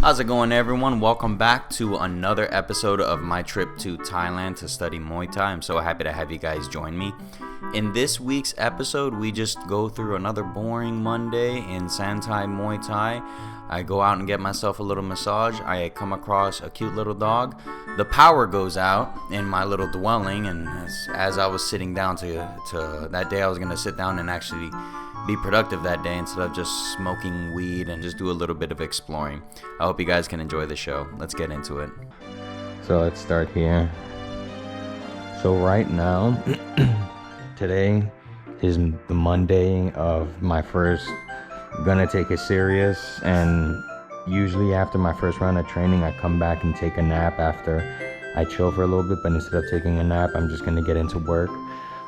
How's it going, everyone? Welcome back to another episode of my trip to Thailand to study Muay Thai. I'm so happy to have you guys join me. In this week's episode, we just go through another boring Monday in Santai Muay Thai. I go out and get myself a little massage. I come across a cute little dog. The power goes out in my little dwelling, and as I was sitting down to that day, I was going to sit down and actually be productive that day instead of just smoking weed and just do a little bit of exploring. I hope you guys can enjoy the show. Let's get into it. So let's start here. So right now, today is the Monday of my first gonna take it serious, and usually after my first round of training I come back and take a nap after I chill for a little bit, but instead of taking a nap I'm just gonna get into work.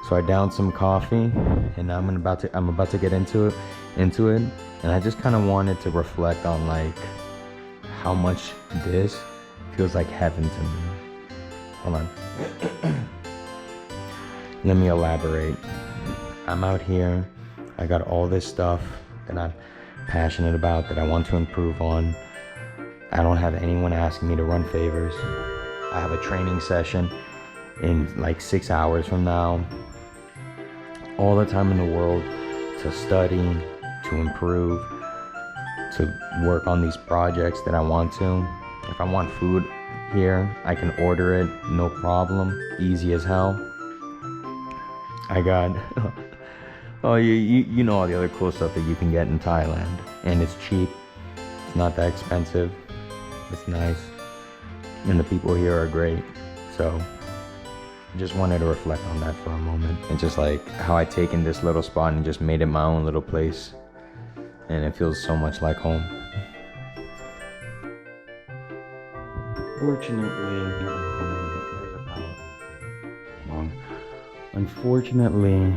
So I downed some coffee and I'm about to get into it, and I just kind of wanted to reflect on like how much this feels like heaven to me. Hold on. Let me elaborate. I'm out here, I got all this stuff that I'm passionate about, that I want to improve on. I don't have anyone asking me to run favors. I have a training session in like 6 hours from now. All the time in the world to study, to improve, to work on these projects that I want to. If I want food here, I can order it, no problem, easy as hell. I got oh, you know all the other cool stuff that you can get in Thailand, and it's cheap. It's not that expensive. It's nice, and the people here are great. So just wanted to reflect on that for a moment, and just like how I taken this little spot and just made it my own little place, and it feels so much like home. Unfortunately,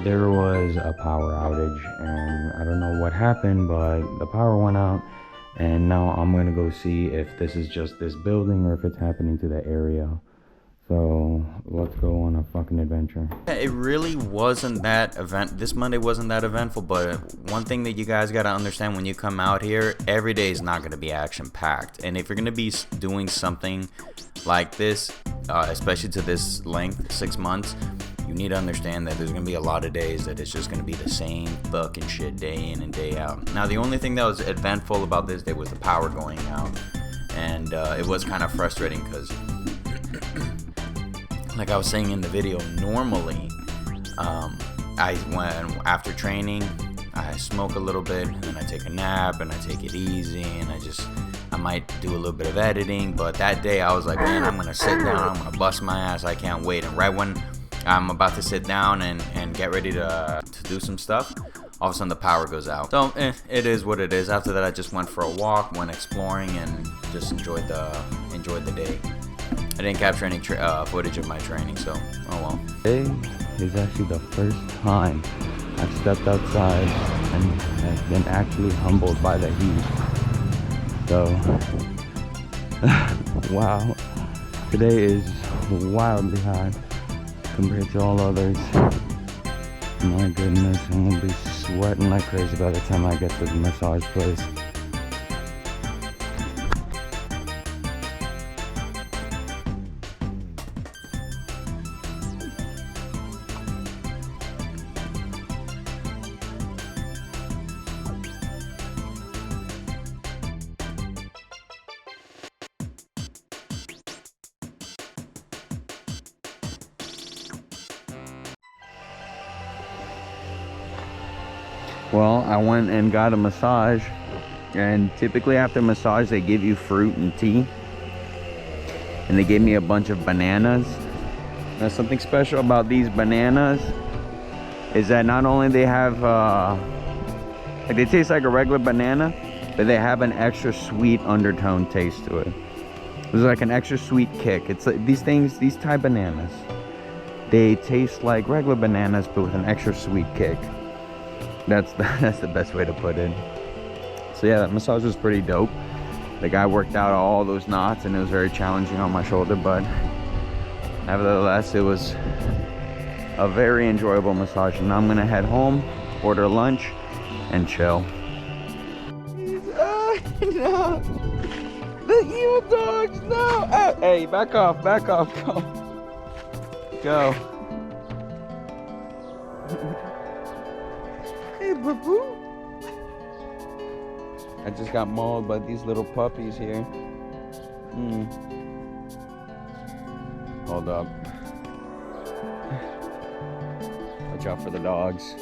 there was a power outage, and I don't know what happened, but the power went out, and now I'm gonna go see if this is just this building or if it's happening to the area. So let's go on a fucking adventure. It really wasn't that event. This Monday wasn't that eventful, but one thing that you guys got to understand when you come out here, every day is not going to be action packed. And if you're going to be doing something like this, especially to this length, 6 months, you need to understand that there's going to be a lot of days that it's just going to be the same fucking shit day in and day out. Now, the only thing that was eventful about this day was the power going out. And it was kind of frustrating because like I was saying in the video, normally when after training I smoke a little bit and then I take a nap and I take it easy, and I might do a little bit of editing. But that day I was like, man, I'm gonna sit down, I'm gonna bust my ass, I can't wait. And right when I'm about to sit down and get ready to do some stuff, all of a sudden the power goes out. So it is what it is. After that I just went for a walk, went exploring, and just enjoyed the day. I didn't capture any footage of my training, so oh well. Today is actually the first time I've stepped outside and have been actually humbled by the heat. So, wow, today is wildly hot compared to all others. My goodness, I'm gonna be sweating like crazy by the time I get to the massage place. Well, I went and got a massage, and typically after massage they give you fruit and tea, and they gave me a bunch of bananas. Now, something special about these bananas is that not only they have like they taste like a regular banana, but they have an extra sweet undertone taste to it. There's like an extra sweet kick. It's like these Thai bananas, they taste like regular bananas but with an extra sweet kick. That's the best way to put it. So yeah, that massage was pretty dope. The guy worked out all those knots, and it was very challenging on my shoulder, but nevertheless it was a very enjoyable massage. And now I'm gonna head home, order lunch, and chill. No. The evil dogs, no. Oh, hey, back off, go. Go. Hey, boo-boo. I just got mauled by these little puppies here. Hold up. Watch out for the dogs.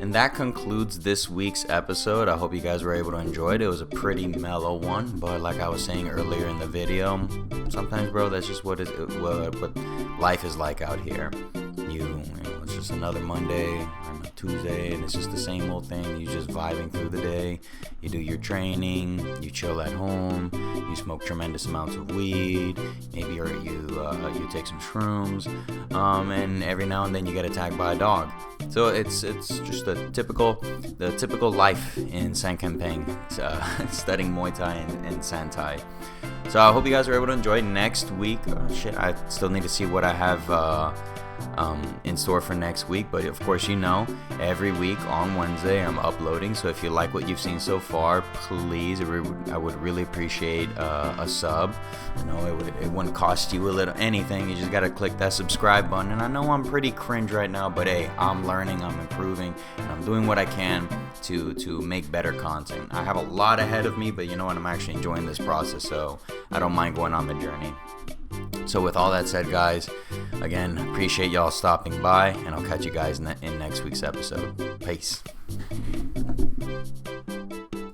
And that concludes this week's episode. I hope you guys were able to enjoy it. It was a pretty mellow one, but like I was saying earlier in the video, sometimes, bro, that's just what life is like out here. You know, it's just another Monday or a Tuesday, and it's just the same old thing. You just vibing through the day. You do your training. You chill at home. You smoke tremendous amounts of weed. Maybe you take some shrooms, and every now and then you get attacked by a dog. So it's just the typical life in San Kamphaeng, studying Muay Thai and Santai. So I hope you guys are able to enjoy next week. I still need to see what I have in store for next week, but of course, you know, every week on Wednesday I'm uploading. So if you like what you've seen so far, please, I would really appreciate a sub. You know, it wouldn't cost you a little anything. You just gotta click that subscribe button. And I know I'm pretty cringe right now, but hey, I'm learning, I'm improving, and I'm doing what I can to make better content. I have a lot ahead of me, but you know what, I'm actually enjoying this process, so I don't mind going on the journey. So with all that said, guys, again, appreciate y'all stopping by, and I'll catch you guys in next week's episode. Peace.